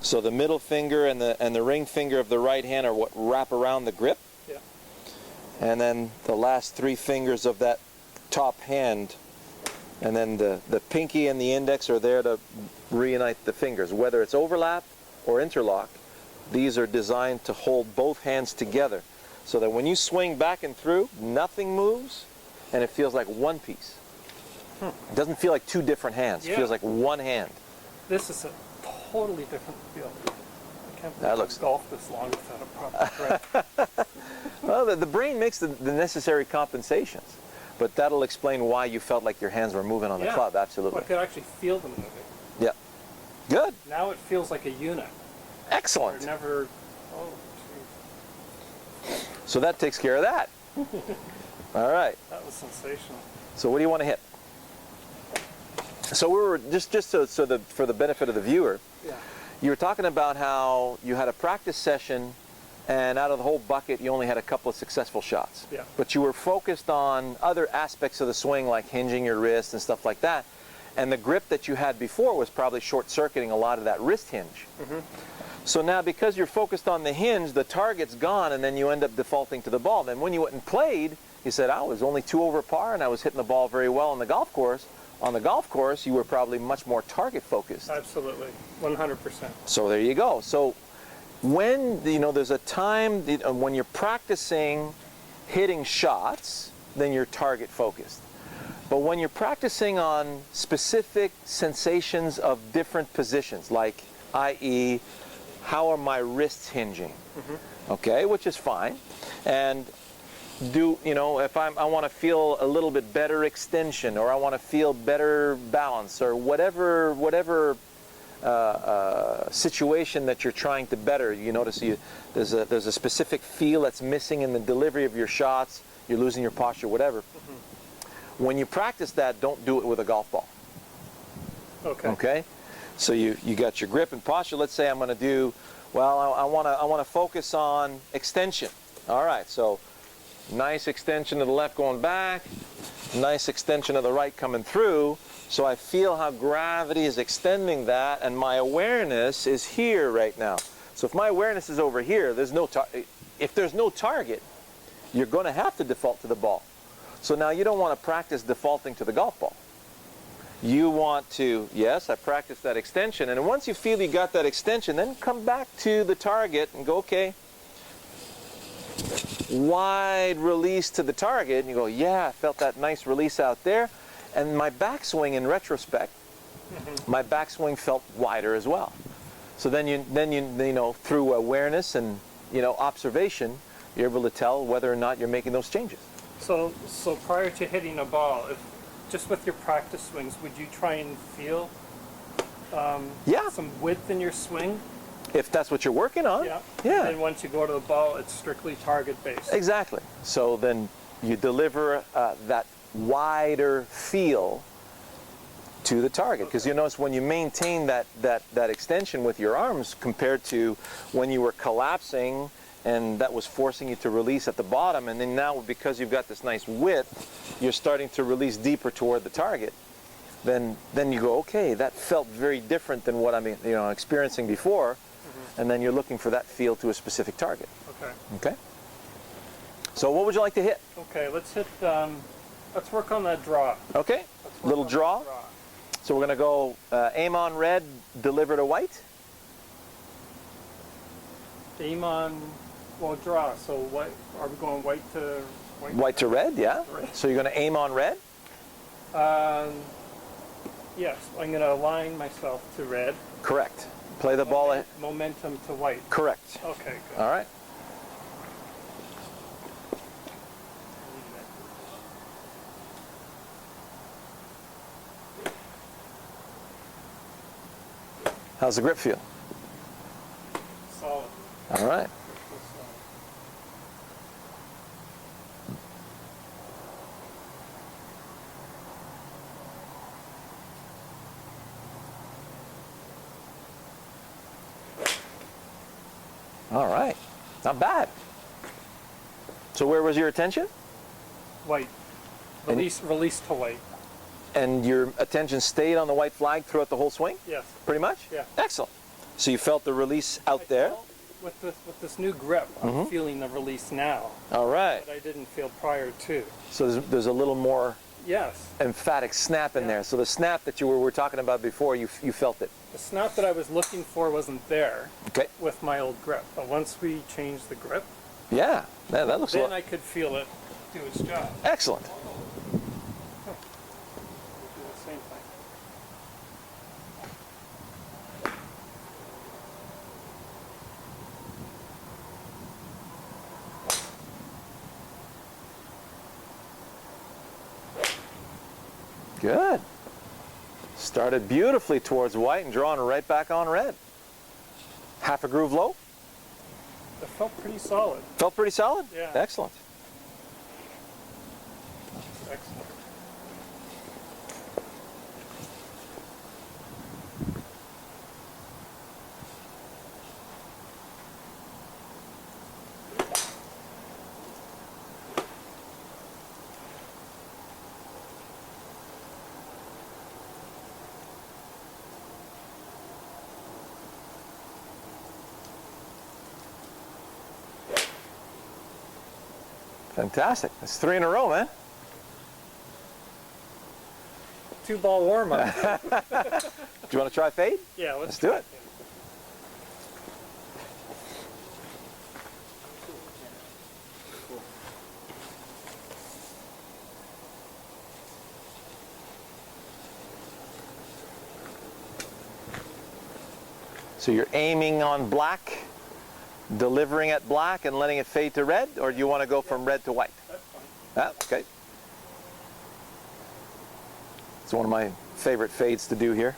So the middle finger and the ring finger of the right hand are what wrap around the grip. Yeah. And then the last three fingers of that top hand, and then the pinky and the index are there to reunite the fingers. Whether it's overlap or interlock, these are designed to hold both hands together so that when you swing back and through, nothing moves and it feels like one piece. It doesn't feel like two different hands. Yeah. It feels like one hand. This is a totally different feel. I can't That believe looks... I've golfed this long without a proper grip. Well, the brain makes the necessary compensations, but that'll explain why you felt like your hands were moving on the club. Absolutely. I could actually feel them moving. Yeah. Good. Now it feels like a unit. Excellent. Never. Oh, geez. So that takes care of that. All right. That was sensational. So what do you want to hit? So we were just for the benefit of the viewer. Yeah. You were talking about how you had a practice session, and out of the whole bucket, you only had a couple of successful shots. Yeah. But you were focused on other aspects of the swing, like hinging your wrist and stuff like that. And the grip that you had before was probably short-circuiting a lot of that wrist hinge. Mm-hmm. So now, because you're focused on the hinge, the target's gone, and then you end up defaulting to the ball. Then when you went and played, you said, I was only 2 over par, and I was hitting the ball very well on the golf course. On the golf course, you were probably much more target-focused. Absolutely, 100%. So there you go. So when, there's a time when you're practicing hitting shots, then you're target-focused. But when you're practicing on specific sensations of different positions, like, i.e., how are my wrists hinging? Mm-hmm. Okay, which is fine. And if I want to feel a little bit better extension, or I want to feel better balance, or whatever situation that you're trying to better, you notice there's a specific feel that's missing in the delivery of your shots, you're losing your posture, whatever. Mm-hmm. When you practice that, don't do it with a golf ball. Okay. Okay? So you got your grip and posture. Let's say I'm going to do, I want to focus on extension. All right, so nice extension to the left going back, nice extension of the right coming through. So I feel how gravity is extending that, and my awareness is here right now. So if my awareness is over here, if there's no target, you're going to have to default to the ball. So now you don't want to practice defaulting to the golf ball. You want to, yes, I practiced that extension, and once you feel you got that extension, then come back to the target and go, okay, wide release to the target, and you go, yeah, I felt that nice release out there. And my backswing, in retrospect, my backswing felt wider as well. So then you through awareness and observation, you're able to tell whether or not you're making those changes. So prior to hitting a ball, just with your practice swings, would you try and feel some width in your swing? If that's what you're working on. Yeah. Yeah. And once you go to the ball, it's strictly target-based. Exactly. So then you deliver that wider feel to the target. Because you notice when you maintain that extension with your arms compared to when you were collapsing and that was forcing you to release at the bottom, and then now because you've got this nice width, you're starting to release deeper toward the target. Then you go, okay, that felt very different than what I'm experiencing before. And then you're looking for that feel to a specific target. Okay. Okay? So what would you like to hit? Okay, let's hit, let's work on that draw. Okay, little draw. So we're going to go aim on red, deliver to white. Aim on, draw. So what, are we going white to white? White to red, yeah. Red. So you're going to aim on red? Yes, I'm going to align myself to red. Correct. Play the ball. Momentum to white. Correct. Okay, good. All right. How's the grip feel? Solid. All right. All right. Not bad. So where was your attention? White. Release to white. And your attention stayed on the white flag throughout the whole swing? Yes. Pretty much? Yeah. Excellent. So you felt the release out there? With this new grip, I'm feeling the release now. All right. But I didn't feel prior to. So there's a little more Yes. emphatic snap in there. So the snap that you were talking about before, you felt it. The snap that I was looking for wasn't there Okay. with my old grip. But once we changed the grip, Yeah, that looks then I could feel it do its job. excellent. We'll do the same thing. Good. Started beautifully towards white and drawing right back on red. Half a groove low? It felt pretty solid. Felt pretty solid? Yeah. Excellent. Excellent. Fantastic. That's 3 in a row, man. 2-ball warm-up. Do you want to try fade? Yeah, Let's do it. So you're aiming on black, delivering at black and letting it fade to red, or do you want to go from red to white? That's fine. Ah, okay. It's one of my favorite fades to do here.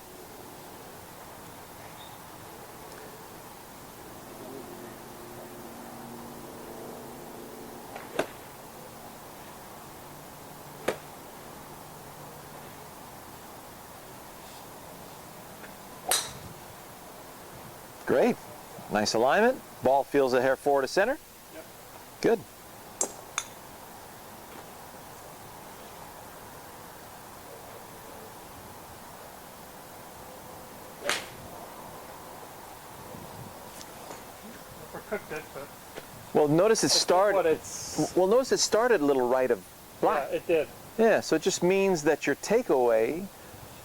Great. Nice alignment. Ball feels a hair forward to center. Yep. Good. Overcooked it, but Well, notice it what started. it's. Well, notice it started a little right of black. Yeah, it did. Yeah, so it just means that your takeaway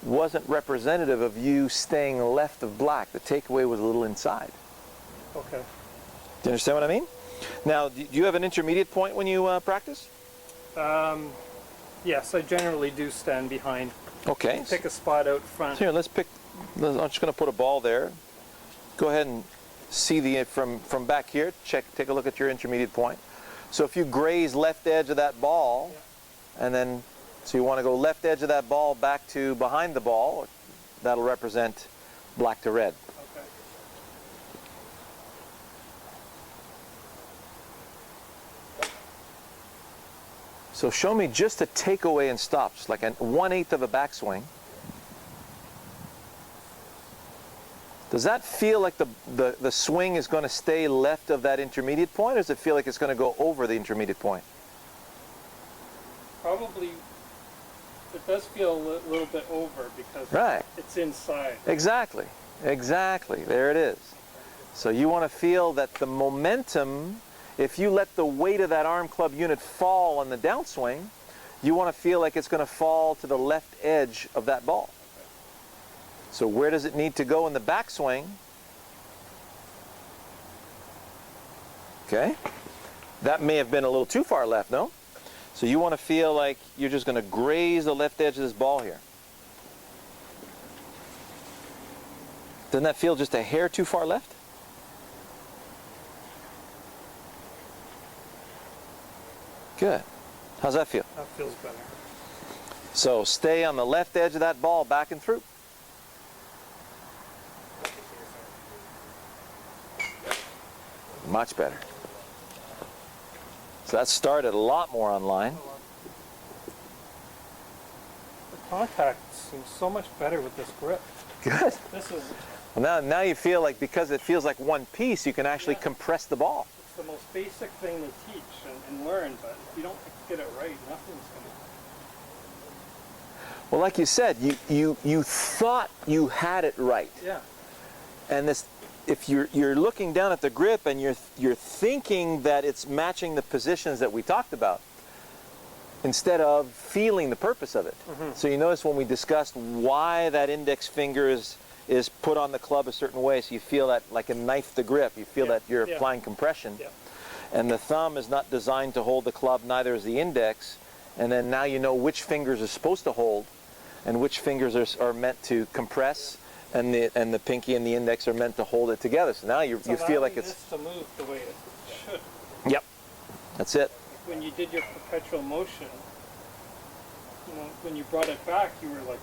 wasn't representative of you staying left of black. The takeaway was a little inside. Okay. Do you understand what I mean? Now, do you have an intermediate point when you practice? Yes, I generally do stand behind. Okay. Pick a spot out front. Here, let's pick. I'm just going to put a ball there. Go ahead and see the from back here. Take a look at your intermediate point. So if you graze left edge of that ball, and then so you want to go left edge of that ball back to behind the ball, that'll represent black to red. Okay. So show me just a takeaway and stop, just like a 1/8 of a backswing. Does that feel like the swing is going to stay left of that intermediate point, or does it feel like it's going to go over the intermediate point? Probably, it does feel a little bit over because Right. it's inside. Exactly. Exactly. There it is. So you want to feel that the momentum, if you let the weight of that arm club unit fall on the downswing, you want to feel like it's going to fall to the left edge of that ball. So where does it need to go in the backswing? Okay. That may have been a little too far left, no? So you want to feel like you're just going to graze the left edge of this ball here. Doesn't that feel just a hair too far left? Good. How's that feel? That feels better. So stay on the left edge of that ball, back and through. Much better. So that started a lot more online. The contact seems so much better with this grip. Good. This is Well, now you feel like, because it feels like one piece, you can actually compress the ball. it's the most basic thing to teach and learn, but if you don't get it right, nothing's going to. Well, like you said, you thought you had it right. Yeah. And this if you're looking down at the grip and you're thinking that it's matching the positions that we talked about, instead of feeling the purpose of it. So you notice when we discussed why that index finger is put on the club a certain way, so you feel that like a knife the grip, you feel that you're applying compression. And the thumb is not designed to hold the club, neither is the index. And then now you know which fingers are supposed to hold and which fingers are meant to compress, and the pinky and the index are meant to hold it together. So now you feel like it's to move the way it should. Yep, that's it. When you did your perpetual motion, you know, when you brought it back, you were like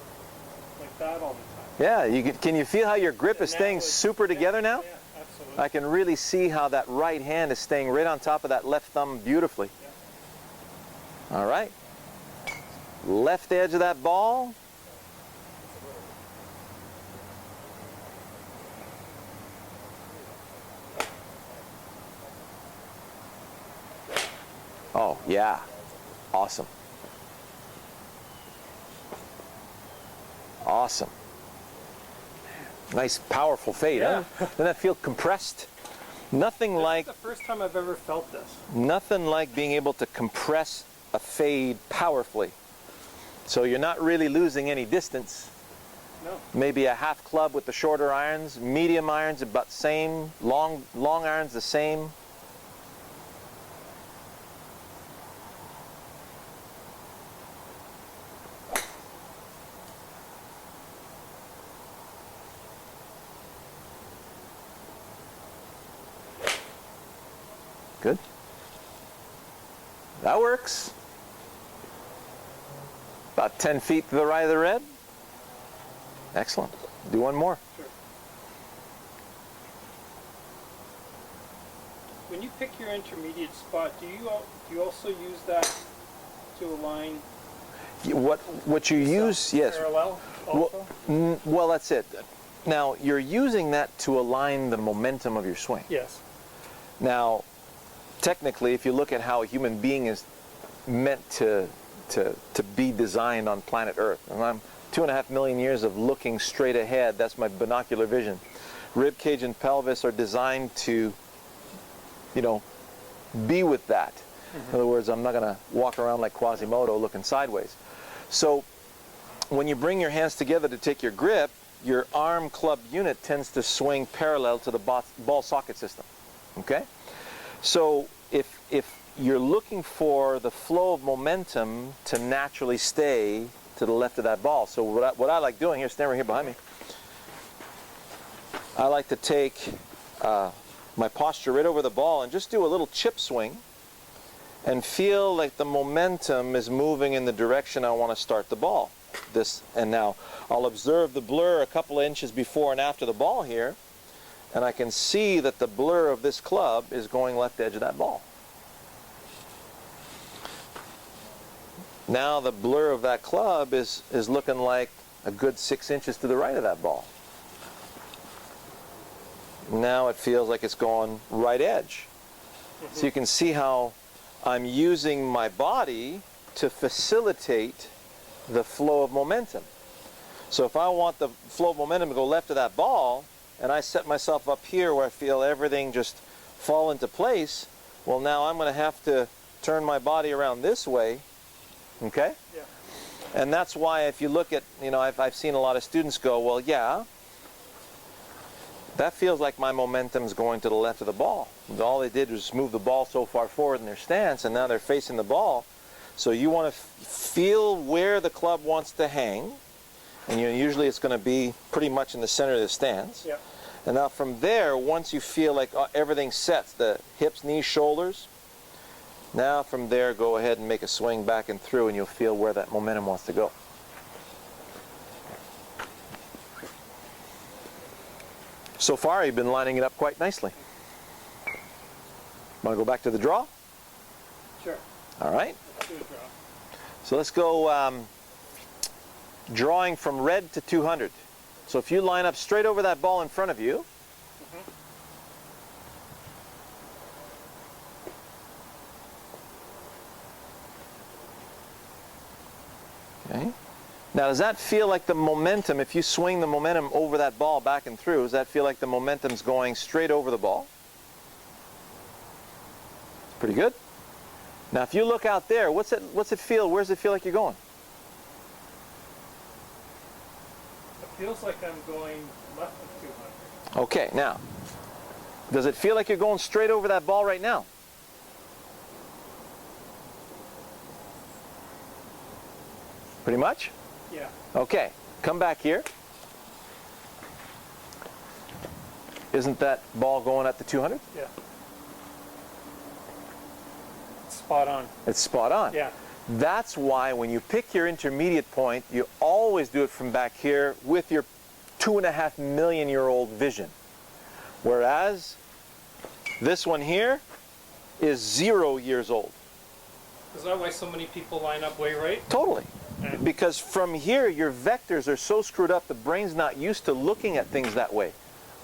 that all the time. Yeah, can you feel how your grip is staying super together now? Yeah, absolutely. I can really see how that right hand is staying right on top of that left thumb beautifully. Yeah. All right. Left edge of that ball. Oh, yeah. Awesome. Awesome. Nice, powerful fade, huh? Doesn't that feel compressed? Nothing like... This is the first time I've ever felt this. Nothing like being able to compress a fade powerfully. So you're not really losing any distance. No. Maybe a half club with the shorter irons, medium irons about the same, long irons the same. Good. That works. About 10 feet to the right of the red. Excellent. Do one more. Sure. When you pick your intermediate spot, do you also use that to align? What you use, yes. Parallel also? Well, that's it. Now, you're using that to align the momentum of your swing. Yes. Now, technically, if you look at how a human being is meant to be designed on planet Earth, and I'm 2.5 million years of looking straight ahead, that's my binocular vision. Rib cage and pelvis are designed to, you know, be with that. In other words, I'm not going to walk around like Quasimodo looking sideways. So when you bring your hands together to take your grip, your arm club unit tends to swing parallel to the ball socket system. Okay? So if you're looking for the flow of momentum to naturally stay to the left of that ball, so what I like doing here, stand right here behind me, I like to take my posture right over the ball and just do a little chip swing and feel like the momentum is moving in the direction I want to start the ball. And now I'll observe the blur a couple of inches before and after the ball here, and I can see that the blur of this club is going left edge of that ball. Now the blur of that club is looking like a good 6 inches to the right of that ball. Now it feels like it's going right edge. So you can see how I'm using my body to facilitate the flow of momentum. So if I want the flow of momentum to go left of that ball, and I set myself up here where I feel everything just fall into place, well, now I'm going to have to turn my body around this way, okay? Yeah. And that's why if you look at, you know, I've seen a lot of students go, well, yeah, that feels like my momentum's going to the left of the ball. All they did was move the ball so far forward in their stance, and now they're facing the ball. So you want to feel where the club wants to hang, and usually it's going to be pretty much in the center of the stance. Yeah. And now from there, once you feel like everything sets, the hips, knees, shoulders, now from there go ahead and make a swing back and through, and you'll feel where that momentum wants to go. So far, you've been lining it up quite nicely. Want to go back to the draw? Sure. All right. Let's do a draw. So let's go drawing from red to 200. So if you line up straight over that ball in front of you, okay, Now, does that feel like the momentum, if you swing the momentum over that ball back and through, does that feel like the momentum's going straight over the ball? Pretty good. Now, if you look out there, what's it feel? Where does it feel like you're going? It feels like I'm going left of 200. Okay, now, does it feel like you're going straight over that ball right now? Pretty much? Yeah. Okay, come back here. Isn't that ball going at the 200? Yeah. Spot on. It's spot on. Yeah. That's why when you pick your intermediate point, you always do it from back here with your 2.5 million year old vision. Whereas this one here is 0 years old. Is that why so many people line up way right? Totally. Because from here, your vectors are so screwed up, the brain's not used to looking at things that way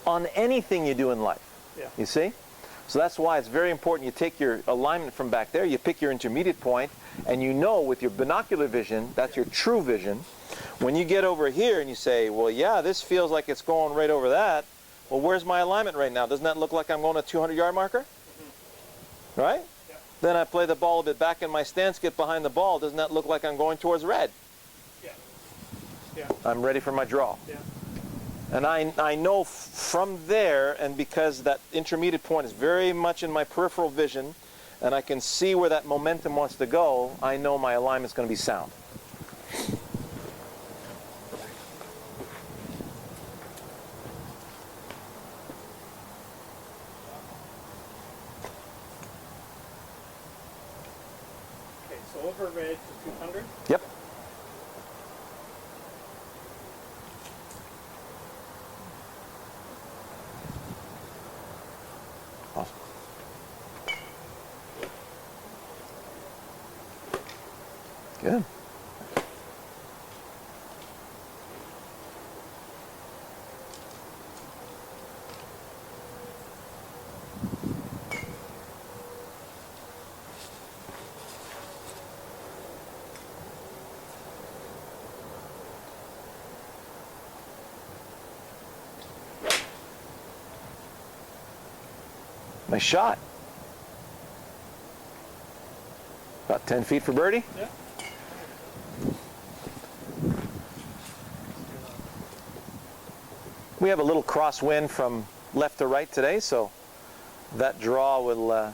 on anything you do in life. Yeah. You see? So that's why it's very important you take your alignment from back there, you pick your intermediate point, and you know with your binocular vision, that's your true vision. When you get over here and you say, well, yeah, this feels like it's going right over that, well, where's my alignment right now? Doesn't that look like I'm going a 200-yard marker? Mm-hmm. Right? Yeah. Then I play the ball a bit back in my stance, get behind the ball. Doesn't that look like I'm going towards red? Yeah. Yeah. I'm ready for my draw. Yeah. And I know from there, and because that intermediate point is very much in my peripheral vision, and I can see where that momentum wants to go, I know my alignment's going to be sound. Okay, so over red to 200? Yep. Awesome. Good. Nice shot. About 10 feet for birdie. Yeah. We have a little crosswind from left to right today, so that draw will,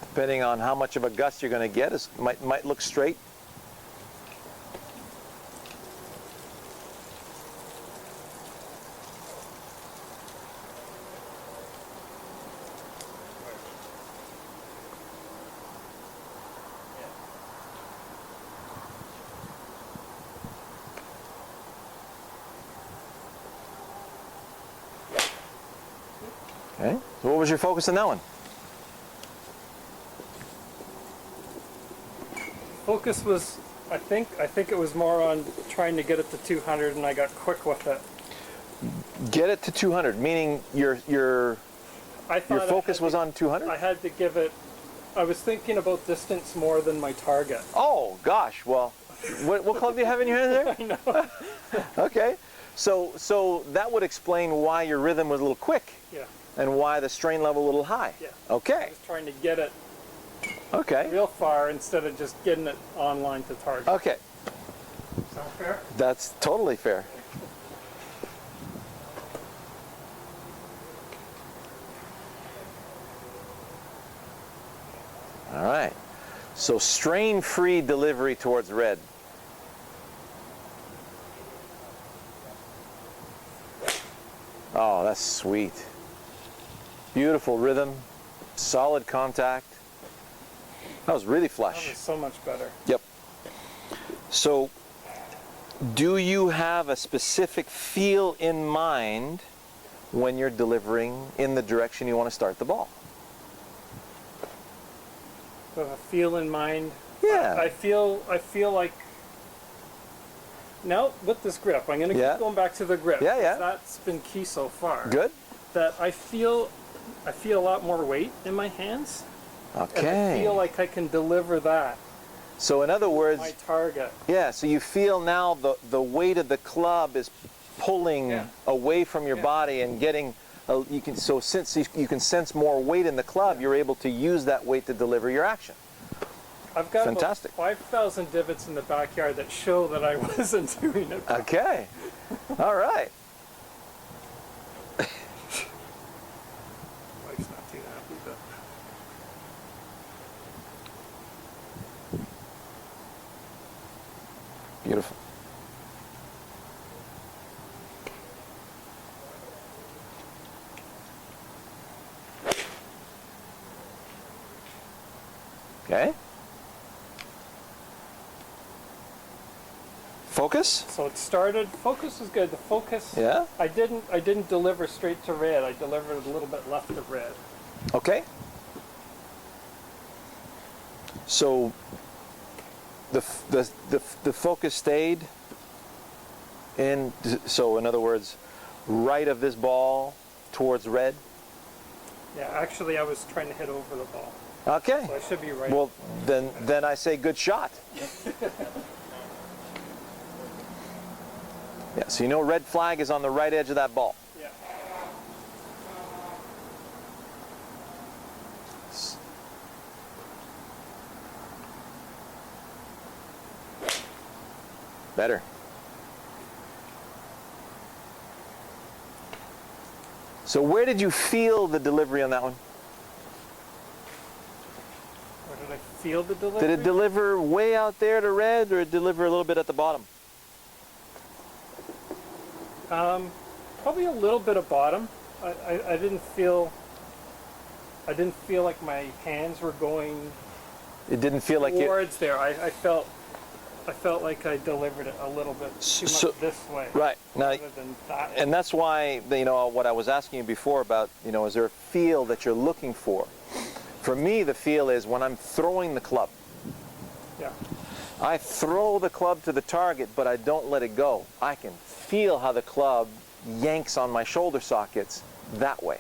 depending on how much of a gust you're going to get, might look straight. Okay, so what was your focus on that one? Focus was, I think it was more on trying to get it to 200, and I got quick with it. Get it to 200, meaning your focus was on 200? I had to give it, I was thinking about distance more than my target. Oh, gosh, well, what club do you have in your hand there? I know. Okay, so that would explain why your rhythm was a little quick. Yeah. And why the strain level a little high. Yeah. Okay. I was trying to get it Okay. real far instead of just getting it online to target. Okay. Sound fair? That's totally fair. All right. So strain-free delivery towards red. Oh, that's sweet. Beautiful rhythm, solid contact. That was really flush. That was so much better. Yep. So, do you have a specific feel in mind when you're delivering in the direction you want to start the ball? With a feel in mind. Yeah. I feel like now with this grip, I'm going to keep going back to the grip. Yeah, yeah. That's been key so far. Good. That I feel a lot more weight in my hands. Okay. And I feel like I can deliver that So in other words, my target. yeah, so you feel now the weight of the club is pulling away from your body and getting, since you can sense more weight in the club, you're able to use that weight to deliver your action. I've got Fantastic. about 5,000 divots in the backyard that show that I wasn't doing it. Okay. All right. Wife's not too happy, but Beautiful. Okay. Focus? so it started. Focus is good. The focus. Yeah. I didn't deliver straight to red. I delivered a little bit left of red. Okay. So the focus stayed in, so in other words, right of this ball towards red. Yeah, actually, I was trying to hit over the ball. Okay. So I should be right. Well, then I say good shot. Yeah, so you know red flag is on the right edge of that ball. Yeah. Better. So where did you feel the delivery on that one? Or did I feel the delivery? Did it deliver way out there to red, or did it deliver a little bit at the bottom? Probably a little bit of bottom. I didn't feel like my hands were going It didn't feel like it. towards there. I felt like I delivered it a little bit too much this way. Right. Now, Rather than that way. and that's why, what I was asking you before about, is there a feel that you're looking for? For me, the feel is when I'm throwing the club. Yeah. I throw the club to the target, but I don't let it go. I can feel how the club yanks on my shoulder sockets that way.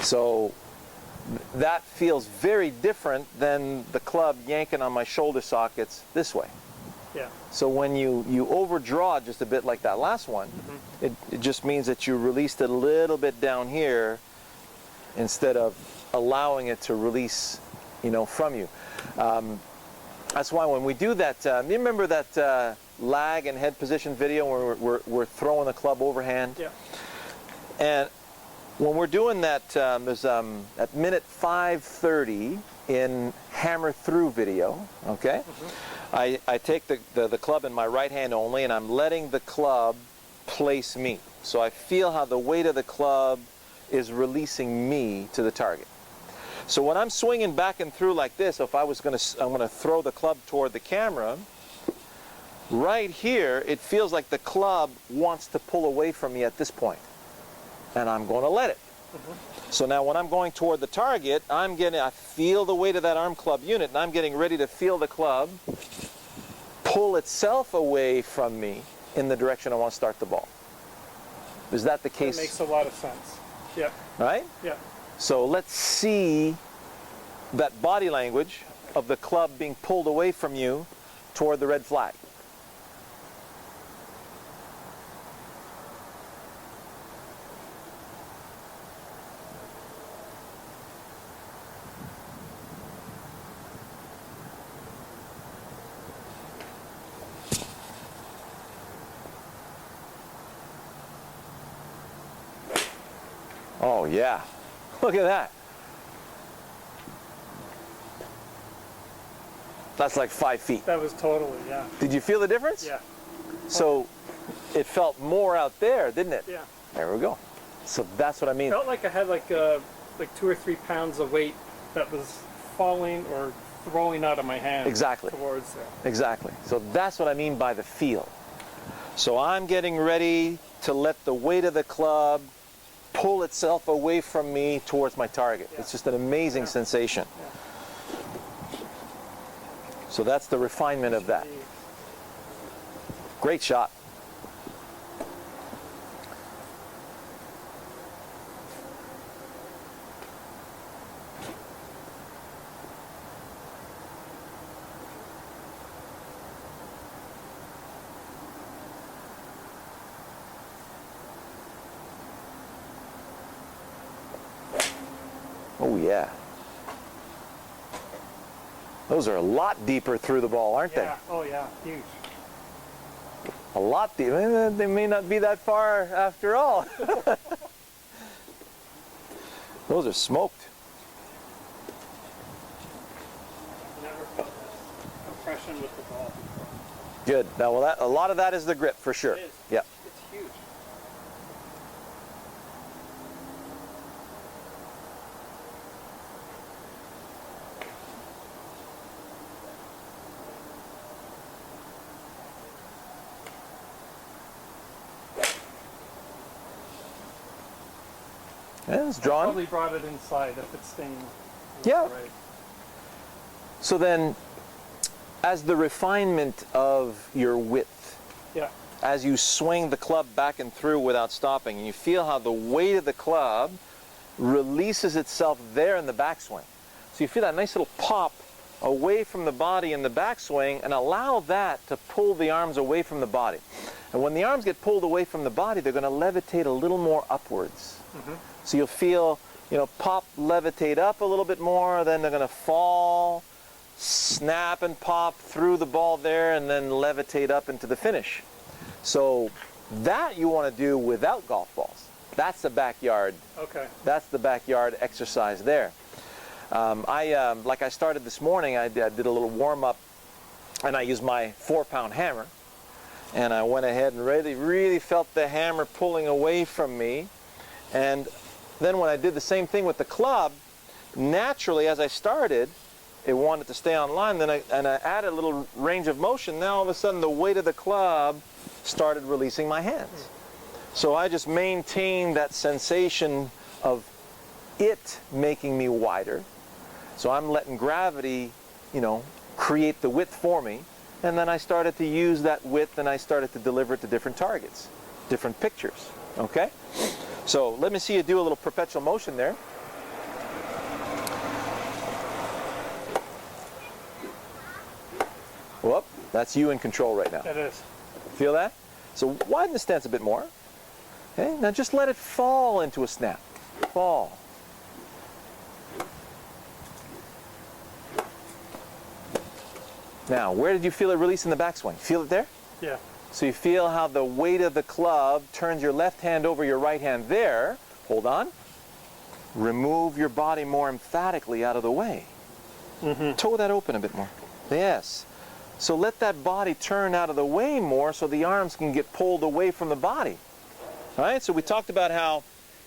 So that feels very different than the club yanking on my shoulder sockets this way. Yeah. So when you overdraw just a bit like that last one, it just means that you released it a little bit down here instead of allowing it to release, from you. That's why when we do that, you remember that lag and head position video where we're throwing the club overhand? Yeah. And when we're doing that, there's at minute 5:30 in hammer through video, okay? I take the club in my right hand only, and I'm letting the club place me. So I feel how the weight of the club is releasing me to the target. So when I'm swinging back and through like this, if I'm going to throw the club toward the camera, right here, it feels like the club wants to pull away from me at this point, and I'm going to let it. So now when I'm going toward the target, I feel the weight of that arm club unit, and I'm getting ready to feel the club pull itself away from me in the direction I want to start the ball. Is that the case? That makes a lot of sense. Yeah. Right? Yeah. So let's see that body language of the club being pulled away from you toward the red flag. Oh yeah, look at that. That's like 5 feet. That was totally, yeah. Did you feel the difference? Yeah. So it felt more out there, didn't it? Yeah. There we go. So that's what I mean. Felt like I had like 2 or 3 pounds of weight that was falling or throwing out of my hand. Exactly. Towards there. Exactly. So that's what I mean by the feel. So I'm getting ready to let the weight of the club pull itself away from me towards my target. Yeah. It's just an amazing sensation. Yeah. So that's the refinement of that. Great shot. Oh yeah. Those are a lot deeper through the ball, aren't Yeah. Oh yeah, huge. they? A lot deeper. They may not be that far after all. Those are smoked. Never felt this compression with the ball before. Good. Now, well, a lot of that is the grip for sure. It is. Yeah. It's huge. Yeah, it's drawn. Probably brought it inside if it's staying. Yeah. Right. So then, as the refinement of your width, Yeah. as you swing the club back and through without stopping, and you feel how the weight of the club releases itself there in the backswing. So you feel that nice little pop away from the body in the backswing, and allow that to pull the arms away from the body. And when the arms get pulled away from the body, they're going to levitate a little more upwards. Mm-hmm. So you'll feel, pop, levitate up a little bit more, then they're going to fall, snap and pop through the ball there, and then levitate up into the finish. So that you want to do without golf balls. That's the backyard. Okay. That's the backyard exercise there. Like I started this morning, I did a little warm-up, and I used my 4-pound hammer, and I went ahead and really felt the hammer pulling away from me. And then when I did the same thing with the club, naturally as I started, it wanted to stay on line. Then I added a little range of motion. Now all of a sudden the weight of the club started releasing my hands. So I just maintained that sensation of it making me wider. So I'm letting gravity, create the width for me. And then I started to use that width, and I started to deliver it to different targets, different pictures. Okay? So let me see you do a little perpetual motion there. Whoop, that's you in control right now. It is. Feel that? So widen the stance a bit more. Okay, now just let it fall into a snap. Fall. Now, where did you feel it release in the backswing? Feel it there? Yeah. So you feel how the weight of the club turns your left hand over your right hand there. Hold on. Remove your body more emphatically out of the way. Mm-hmm. Toe that open a bit more. Yes. So let that body turn out of the way more so the arms can get pulled away from the body. All right, so we talked about how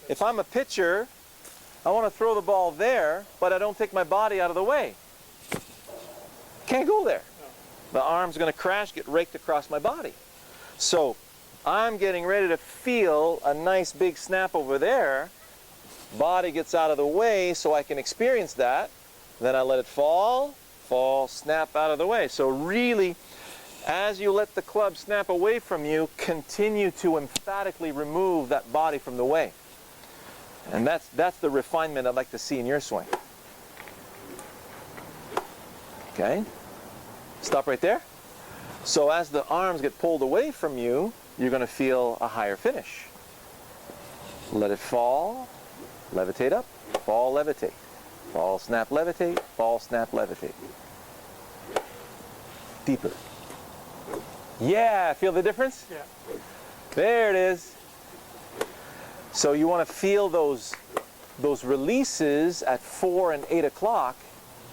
if I'm a pitcher, I want to throw the ball there, but I don't take my body out of the way. Can't go there. The arm's going to crash, get raked across my body. So I'm getting ready to feel a nice big snap over there. Body gets out of the way so I can experience that. Then I let it fall, snap out of the way. So really, as you let the club snap away from you, continue to emphatically remove that body from the way. And that's the refinement I'd like to see in your swing. Okay? Stop right there. So as the arms get pulled away from you, you're going to feel a higher finish. Let it fall, levitate up, fall, levitate. Fall, snap, levitate, fall, snap, levitate. Deeper. Yeah, feel the difference? Yeah. There it is. So you want to feel those releases at 4 and 8 o'clock,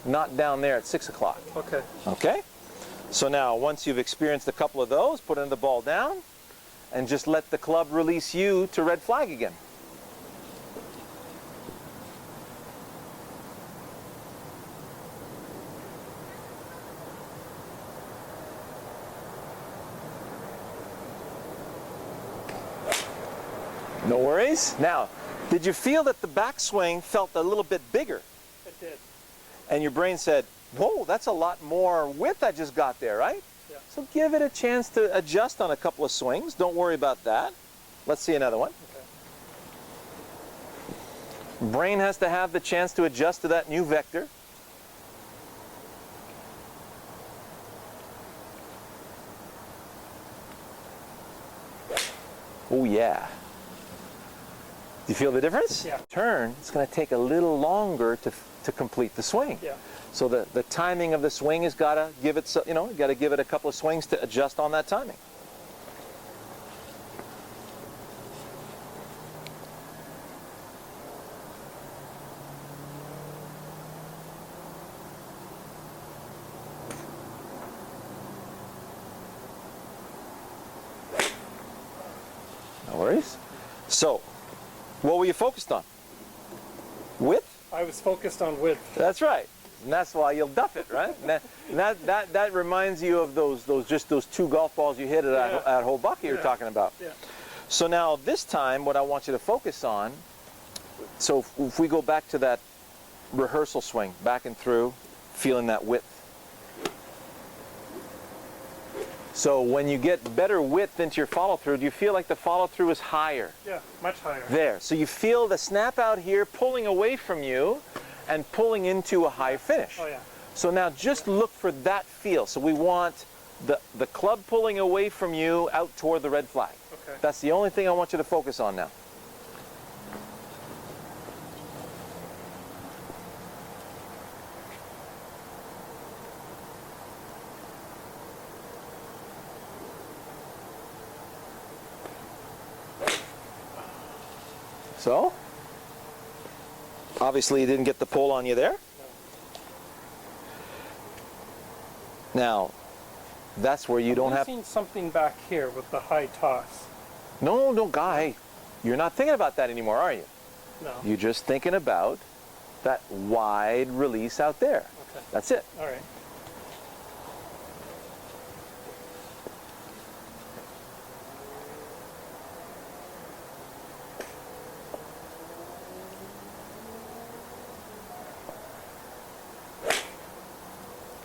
not down there at 6 o'clock. Okay. Okay? So now, once you've experienced a couple of those, put the ball down, and just let the club release you to red flag again. No worries. Now, did you feel that the backswing felt a little bit bigger? It did. And your brain said, whoa, that's a lot more width I just got there, right? Yeah. So give it a chance to adjust on a couple of swings. Don't worry about that. Let's see another one. Okay. Brain has to have the chance to adjust to that new vector. Oh yeah. You feel the difference? Yeah. Turn, it's going to take a little longer to complete the swing. Yeah. So the timing of the swing has got to give it, you know, got to give it a couple of swings to adjust on that timing. No worries. So, what were you focused on? Width? I was focused on width. That's right. And that's why you'll duff it, right? And that reminds you of those two golf balls you hit at Hoboken you were talking about. Yeah. So now this time, what I want you to focus on, so if we go back to that rehearsal swing, back and through, feeling that width. So when you get better width into your follow-through, do you feel like the follow-through is higher? Yeah, much higher. There. So you feel the snap out here pulling away from you and pulling into a high finish. Oh, yeah. So now just look for that feel. So we want the club pulling away from you out toward the red flag. Okay. That's the only thing I want you to focus on now. So, obviously you didn't get the pull on you there. Now, that's where you don't have... I've seen something back here with the high toss. No, guy, you're not thinking about that anymore, are you? No. You're just thinking about that wide release out there. Okay. That's it. All right.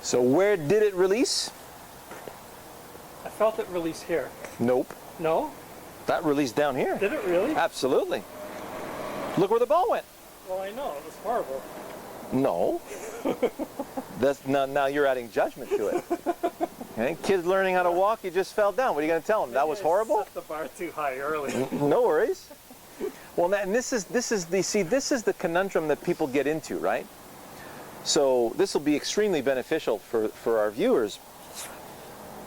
So where did it release? I felt it release here. Nope. No? That released down here. Did it really? Absolutely. Look where the ball went. Well, I know. It was horrible. No. That's now you're adding judgment to it. Okay? Kids learning how to walk, you just fell down. What are you going to tell them? That was horrible? Set the bar too high early. No worries. Well, and this is the conundrum that people get into, right? So this will be extremely beneficial for our viewers.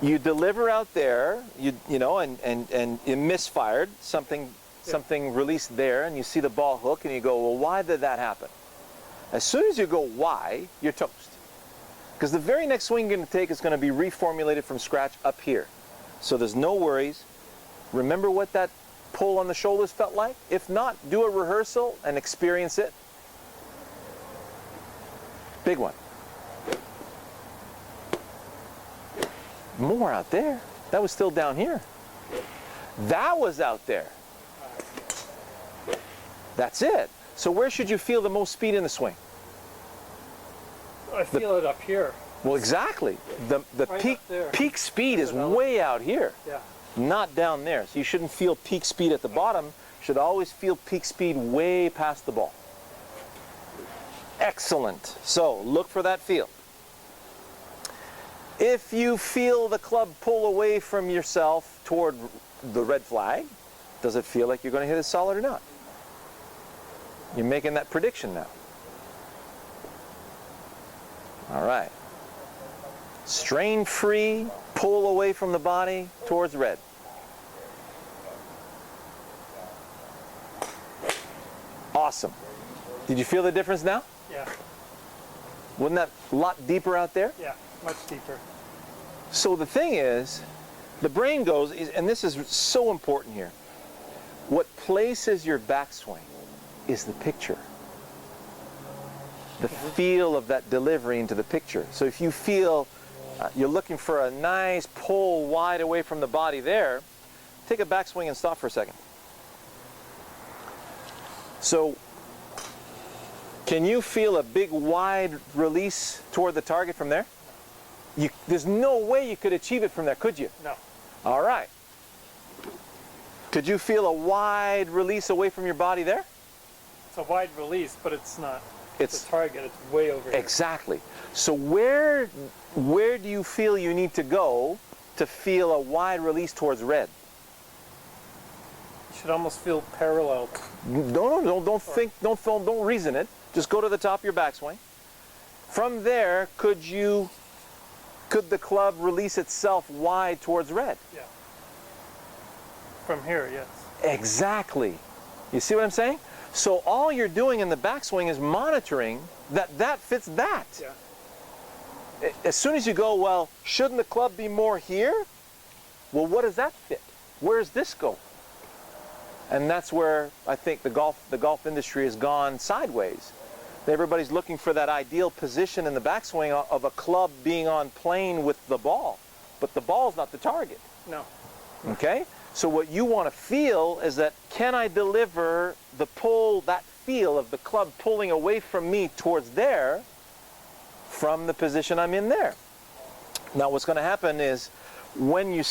You deliver out there, you know, and you misfired, something released there, and you see the ball hook, and you go, well, why did that happen? As soon as you go, why, you're toast. Because the very next swing you're going to take is going to be reformulated from scratch up here. So there's no worries. Remember what that pull on the shoulders felt like? If not, do a rehearsal and experience it. Big one. More out there. That was still down here. That was out there. That's it. So where should you feel the most speed in the swing? I feel it up here. Well, exactly. The Right peak speed is way out here, Yeah. not down there. So you shouldn't feel peak speed at the bottom. You should always feel peak speed way past the ball. Excellent. So look for that feel. If you feel the club pull away from yourself toward the red flag, does it feel like you're going to hit it solid or not? You're making that prediction now. All right. Strain free, pull away from the body towards red. Awesome. Did you feel the difference now? Yeah. Wasn't that a lot deeper out there? Yeah. Much deeper. So the thing is, the brain goes, and this is so important here, what places your backswing is the picture. The feel of that delivery into the picture. So if you feel you're looking for a nice pull wide away from the body there, take a backswing and stop for a second. So can you feel a big wide release toward the target from there? There's no way you could achieve it from there, could you? No. All right. Could you feel a wide release away from your body there? It's a wide release, but it's not. It's the target. It's way over here. Exactly. So where do you feel you need to go to feel a wide release towards red? should almost feel parallel. Don't think, don't reason it. Just go to the top of your backswing. From there, could the club release itself wide towards red? Yeah. From here, yes. Exactly. You see what I'm saying? So all you're doing in the backswing is monitoring that fits that. Yeah. As soon as you go, well, shouldn't the club be more here? Well, what does that fit? Where does this go? And that's where I think the golf industry has gone sideways. Everybody's looking for that ideal position in the backswing of a club being on plane with the ball, but the ball's not the target. No. Okay? So what you want to feel is that, can I deliver the pull, that feel of the club pulling away from me towards there from the position I'm in there? Now what's going to happen is, when you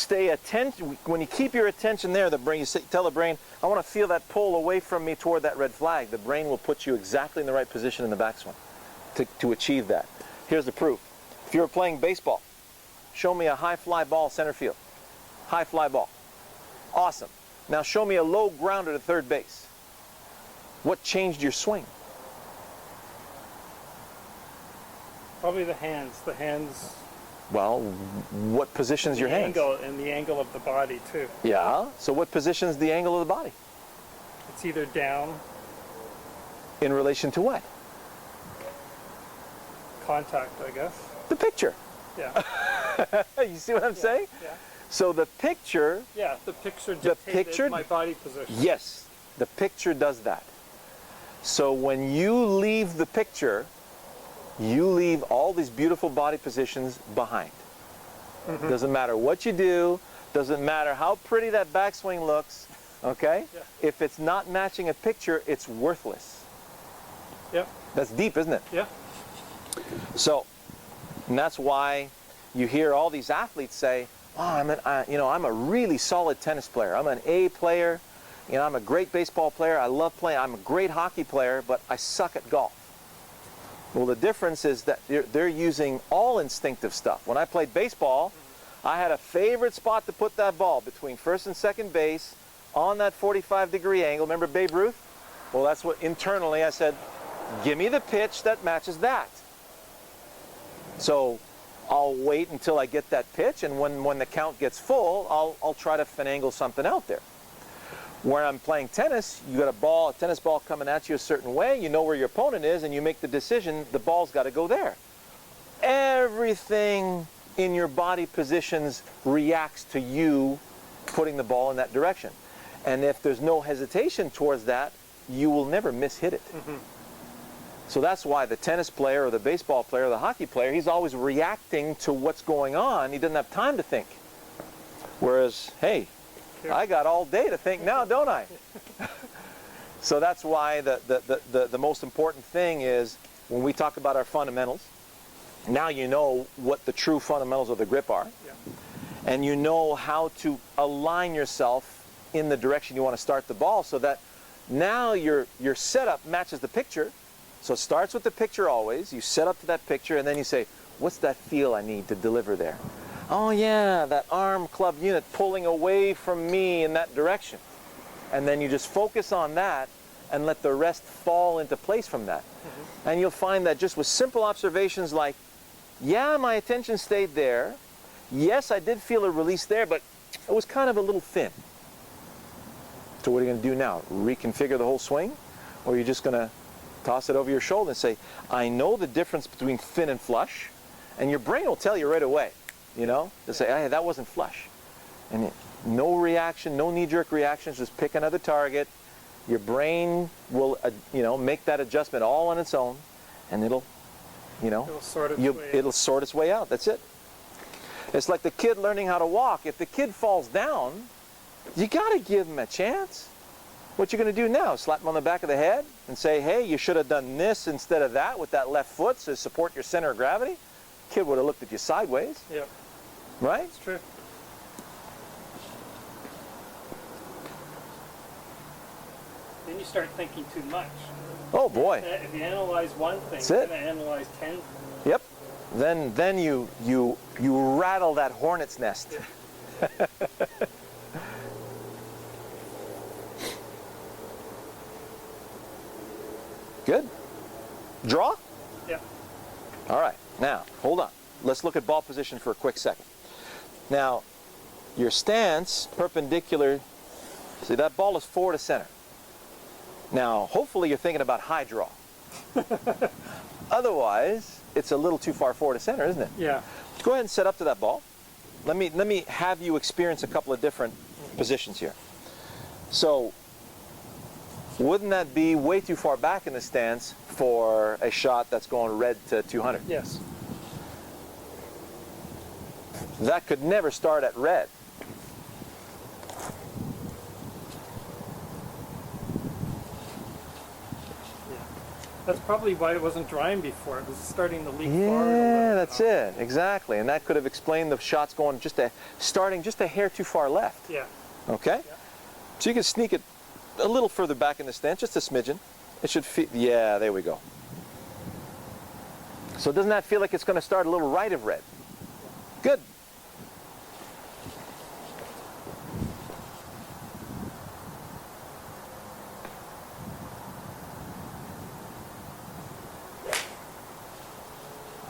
when you keep your attention there, the brain, tell the brain, I want to feel that pull away from me toward that red flag. The brain will put you exactly in the right position in the backswing to achieve that. Here's the proof. If you were playing baseball, show me a high fly ball center field. High fly ball. Awesome. Now show me a low grounder to third base. What changed your swing? Probably the hands. The hands. Well, what positions your hands? And the angle of the body too. Yeah. So what positions the angle of the body? It's either down. In relation to what? Contact, I guess. The picture. Yeah. You see what I'm saying? Yeah. So the picture. Yeah. The picture dictates my body position. Yes. The picture does that. So when you leave the picture, you leave all these beautiful body positions behind. Mm-hmm. Doesn't matter what you do, doesn't matter how pretty that backswing looks, okay? Yeah. If it's not matching a picture, it's worthless. Yep. That's deep, isn't it? Yeah. So, and that's why you hear all these athletes say, oh, I'm a really solid tennis player. I'm an A player. I'm a great baseball player. I love playing. I'm a great hockey player, but I suck at golf. Well, the difference is that they're using all instinctive stuff. When I played baseball, I had a favorite spot to put that ball between first and second base on that 45-degree angle. Remember Babe Ruth? Well, that's what internally I said, give me the pitch that matches that. So I'll wait until I get that pitch, and when the count gets full, I'll try to finagle something out there. Where I'm playing tennis, you got a tennis ball coming at you a certain way, you know where your opponent is, and you make the decision, the ball's got to go there. Everything in your body positions reacts to you putting the ball in that direction. And if there's no hesitation towards that, you will never mishit it. Mm-hmm. So that's why the tennis player or the baseball player or the hockey player, he's always reacting to what's going on. He doesn't have time to think. Whereas, hey, I got all day to think now, don't I? So that's why the most important thing is, when we talk about our fundamentals, now you know what the true fundamentals of the grip are. Yeah. And you know how to align yourself in the direction you want to start the ball, so that now your setup matches the picture. So it starts with the picture always. You set up to that picture, and then you say, what's that feel I need to deliver there? Oh yeah, that arm club unit pulling away from me in that direction. And then you just focus on that and let the rest fall into place from that. Mm-hmm. And you'll find that just with simple observations like, yeah, my attention stayed there. Yes, I did feel a release there, but it was kind of a little thin. So what are you going to do now? Reconfigure the whole swing? Or are you just going to toss it over your shoulder and say, I know the difference between thin and flush, and your brain will tell you right away. They'll say, hey, that wasn't flush. And no reaction, no knee-jerk reactions, just pick another target. Your brain will, make that adjustment all on its own, and it'll sort its way out. That's it. It's like the kid learning how to walk. If the kid falls down, you got to give him a chance. What you going to do now? Slap him on the back of the head and say, hey, you should have done this instead of that with that left foot to support your center of gravity? Kid would have looked at you sideways. Yep. Right? It's true. Then you start thinking too much. Oh boy. If you analyze one thing, that's you're it. going to analyze 10. Yep. Then you rattle that hornet's nest. Yeah. Draw? Yeah. All right, now, hold on. Let's look at ball position for a quick second. Now, your stance, perpendicular, see that ball is forward to center. Now, hopefully you're thinking about high draw. Otherwise, it's a little too far forward to center, isn't it? Yeah. Go ahead and set up to that ball. Let me have you experience a couple of different positions here. So, wouldn't that be way too far back in the stance for a shot that's going red to 200? Yes. That could never start at red. Yeah. That's probably why it wasn't drying before. It was starting to leak forward a little. Yeah, that's it. Exactly. And that could have explained the shots going starting just a hair too far left. Yeah. Okay? Yeah. So you can sneak it a little further back in the stance, just a smidgen. It should fit. Yeah, there we go. So doesn't that feel like it's going to start a little right of red? Good.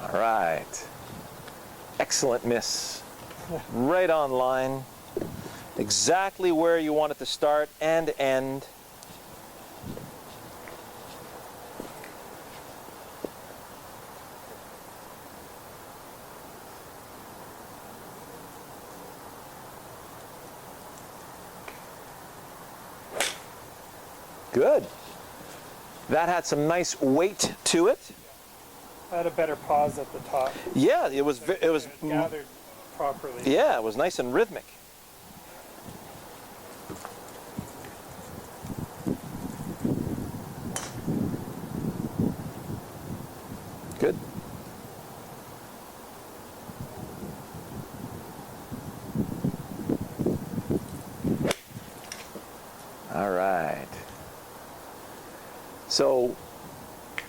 All right. Excellent miss. Right on line. Exactly where you want it to start and end. Good. That had some nice weight to it. I had a better pause at the top. Yeah, it was Gathered properly. yeah, it was nice and rhythmic. Good. All right. So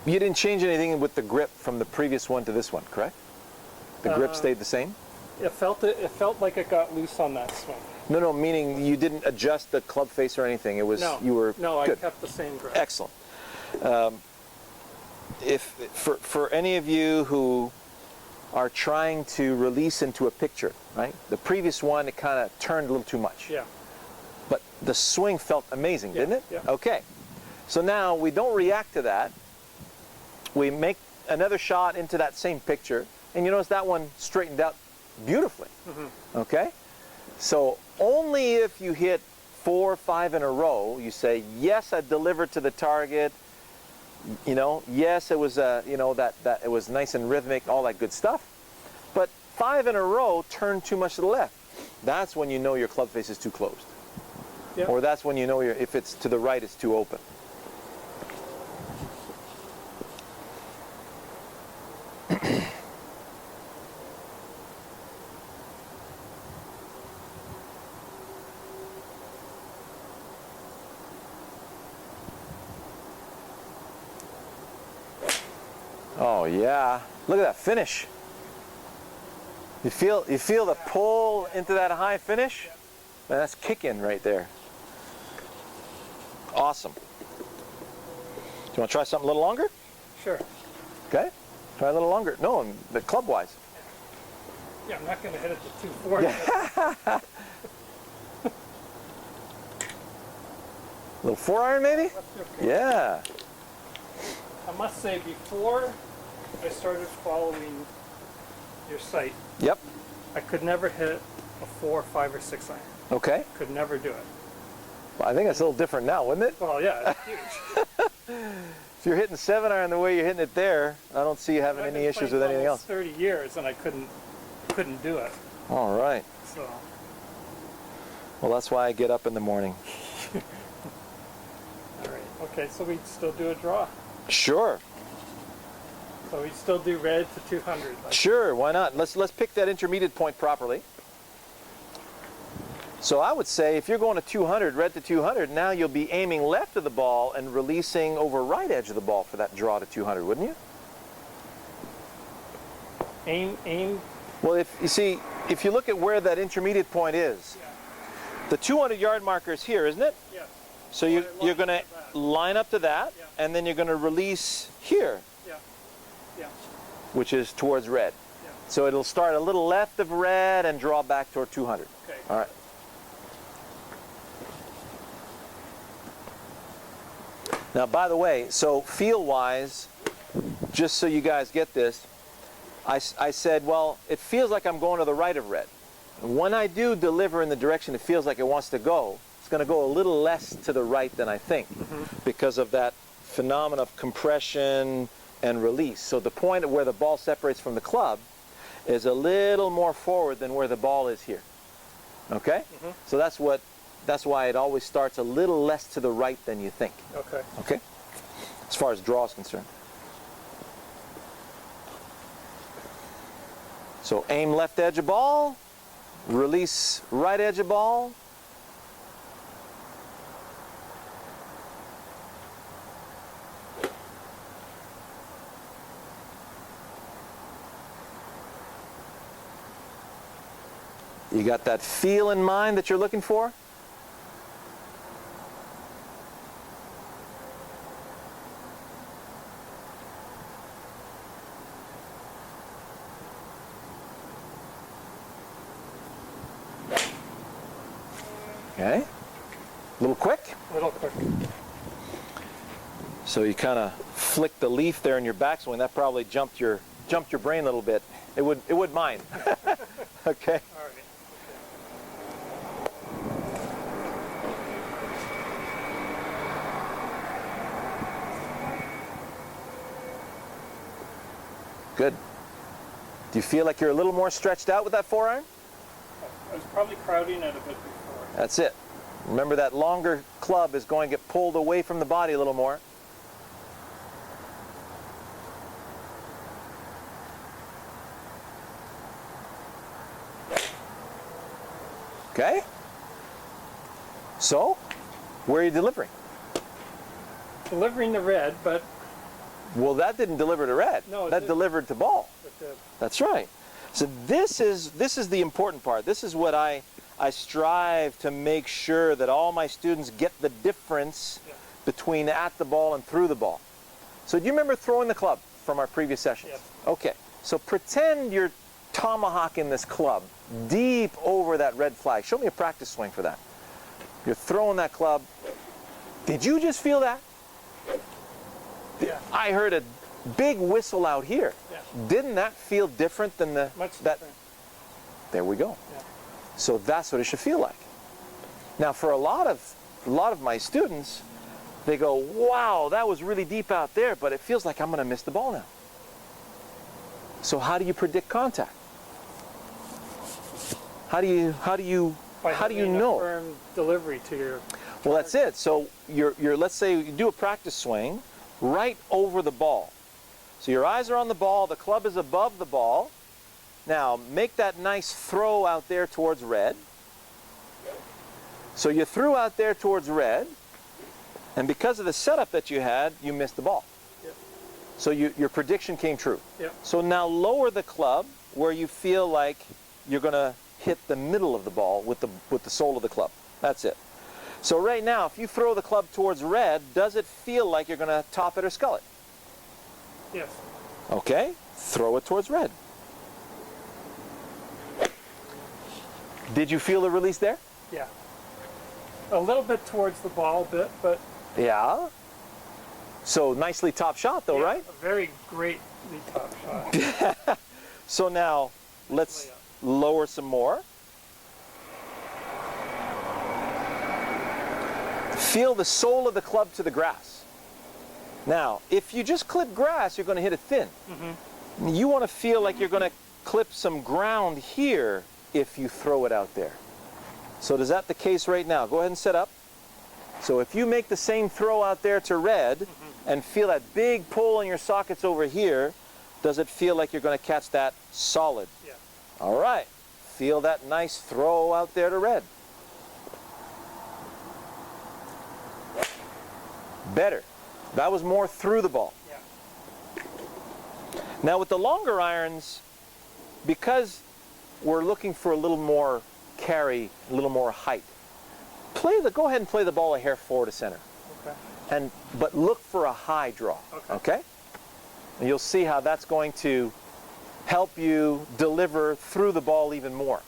you didn't change anything with the grip from the previous one to this one, correct? The grip stayed the same? It felt like it got loose on that swing. No, meaning you didn't adjust the club face or anything. It was No. you were No, good. I kept the same grip. Excellent. If for any of you who are trying to release into a picture, right? The previous one, it kind of turned a little too much. Yeah. But the swing felt amazing, Yeah, didn't it? yeah. Okay. So now we don't react to that. We make another shot into that same picture, and you notice that one straightened out beautifully. Mm-hmm. Okay? So only if you hit 4 or 5 in a row, you say, yes, I delivered to the target. You know, yes, it was, that it was nice and rhythmic, all that good stuff. But 5 in a row turned too much to the left. That's when you know your club face is too closed. Yeah. Or that's when you know if it's to the right, it's too open. Oh yeah, look at that finish. You feel the pull into that high finish? Man, that's kicking right there. Awesome. Do you want to try something a little longer? Sure. Okay. Try a little longer. No, the club wise. Yeah, I'm not going to hit it to 240. Yeah. A little 4-iron maybe? Yeah. I must say, before I started following your site, Yep. I could never hit a 4, 5, or 6 iron. Okay. Could never do it. Well, I think it's a little different now, wouldn't it? Well, yeah, it's huge. If you're hitting 7-iron the way you're hitting it there, I don't see you having I've any been issues playing with anything for almost else. 30 years, and I couldn't do it. All right. So, Well, that's why I get up in the morning. all right. Okay, so we'd still do a draw. Sure. So we'd still do red to 200. Sure, why not? Let's pick that intermediate point properly. So I would say if you're going to 200, red to 200, now you'll be aiming left of the ball and releasing over right edge of the ball for that draw to 200, wouldn't you? Aim. Well, if you look at where that intermediate point is, the 200-yard marker is here, isn't it? Yeah. So you're going to line up to that, Yeah. and then you're going to release here. Yeah. Yeah. which is towards red. Yeah. So it'll start a little left of red and draw back toward 200. Okay. All right. Now, by the way, so feel-wise, just so you guys get this, I said, well, it feels like I'm going to the right of red. When I do deliver in the direction it feels like it wants to go, it's going to go a little less to the right than I think because of that phenomenon of compression and release. So the point where the ball separates from the club is a little more forward than where the ball is here. Okay? So that's why it always starts a little less to the right than you think. Okay. Okay? As far as draw is concerned. So aim left edge of ball, release right edge of ball. You got that feel in mind that you're looking for? Okay. A little quick. A little quick. So you kind of flick the leaf there in your backswing. That probably jumped your brain a little bit. It would mine. Okay. All right. Good. Do you feel like you're a little more stretched out with that forearm? I was probably crowding it a bit before. That's it. Remember that longer club is going to get pulled away from the body a little more. Okay? So, where are you delivering? Delivering the red, but Well, that didn't deliver to red. No, it that didn't. delivered to ball. the That's right. So this is the important part. This is what I strive to make sure that all my students get the difference between at the ball and through the ball. So do you remember throwing the club from our previous sessions? Yes. Okay. So pretend you're tomahawking this club deep over that red flag. Show me a practice swing for that. You're throwing that club. Did you just feel that? Yeah. I heard a big whistle out here. Yeah. Didn't that feel different than the Much that? different. There we go. Yeah. So that's what it should feel like. Now, for a lot of my students, they go, "Wow, that was really deep out there, but it feels like I'm going to miss the ball now." So how do you predict contact? How do you By having a know? firm delivery to your. Well, that's it. So you're let's say you do a practice swing right over the ball. So your eyes are on the ball, the club is above the ball. Now make that nice throw out there towards red. So you threw out there towards red, and because of the setup that you had, you missed the ball. Yep. So your prediction came true. Yep. So now lower the club where you feel like you're going to hit the middle of the ball with the sole of the club. That's it. So right now, if you throw the club towards red, does it feel like you're going to top it or scull it? Yes. Okay, throw it towards red. Did you feel the release there? Yeah. A little bit towards the ball, but Yeah. So nicely top shot though, yeah, right? a very greatly top shot. So now let's lower some more. Feel the sole of the club to the grass. Now, if you just clip grass, you're going to hit it thin. You want to feel like you're going to clip some ground here if you throw it out there. So is that the case right now? Go ahead and set up. So if you make the same throw out there to red and feel that big pull in your sockets over here, does it feel like you're going to catch that solid? Yeah. All right. Feel that nice throw out there to red. Better. That was more through the ball. Yeah. Now with the longer irons, because we're looking for a little more carry, a little more height, go ahead and play the ball a hair forward to center. Okay. But look for a high draw. Okay. Okay? And you'll see how that's going to help you deliver through the ball even more.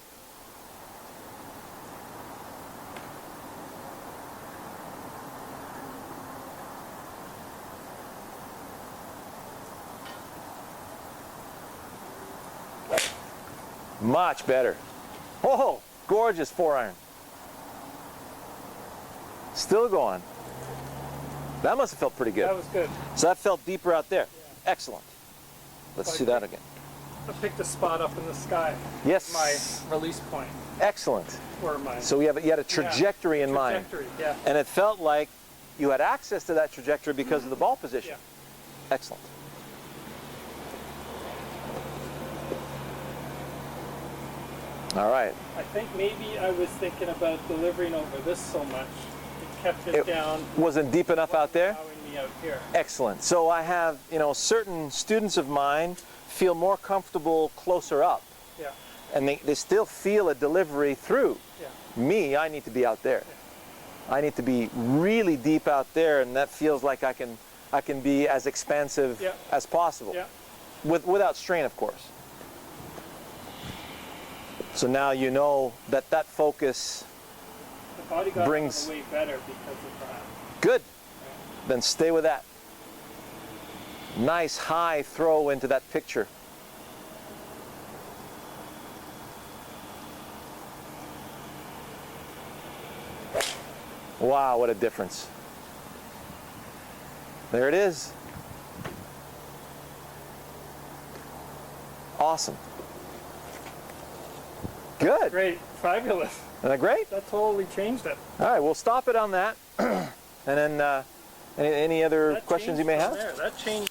Much better. Oh, gorgeous 4-iron. Still going. That must have felt pretty good. That was good. So that felt deeper out there. Yeah. Excellent. Let's see that again. I picked a spot up in the sky. Yes. My release point. Excellent. Or my So you had a trajectory in mind. trajectory, yeah. And it felt like you had access to that trajectory because of the ball position. Yeah. Excellent. All right. I think maybe I was thinking about delivering over this so much. It kept it down. Wasn't deep enough out there? Allowing me out here. Excellent. So I have, certain students of mine feel more comfortable closer up. Yeah. And they still feel a delivery through. Yeah. Me, I need to be out there. Yeah. I need to be really deep out there, and that feels like I can be as expansive Yeah. as possible. Yeah. Without strain, of course. So now you know that focus The body got brings way better because of that. good. Then stay with that. Nice high throw into that picture. Wow, what a difference. There it is. Awesome. Good. Great. Fabulous. Isn't that great? That totally changed it. All right, we'll stop it on that. And then any other That questions you changed may from have? there. That changed